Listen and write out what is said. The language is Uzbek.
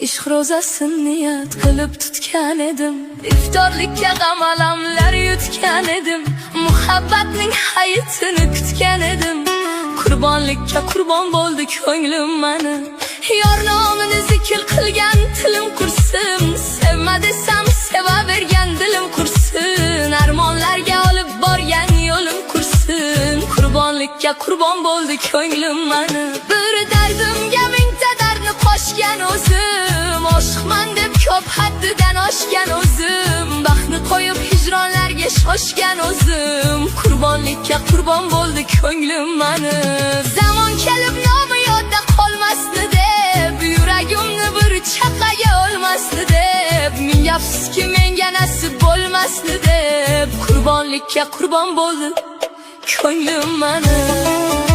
ishq ro'zasin niyat qilib tutgan edim. Iftorlikka g'amalamlar yutgan edim. Muhabbatning hayitini kutgan edim. Qurbonlikka qurbon bo'ldi ko'nglim mani. Yor nomini zikr qilgan tilim qursin. Sevma desam sevavergan dilim qursin. Armonlarga olib borgan yo'lim qursin. Qurbonlikka qurbon bo'ldi ko'nglim mani. Bir dardimga mingta dardni qo'shgan o'zim. Oshiqman deb ko'p haddidan oshgan o'zim. Baxtni qo'yib hijronlarga shoshgan o'zim. Qurbonlikka qurbon bo'ldi ko'nglim mani. Zamon kelib nomi yodda qolmasdi deb, yuragimni bir chaqaga olmasdi deb, ming afsuski menga nasib bo'lmasdi deb, qurbonlikka qurbon bo'ldi ko'nglim mani.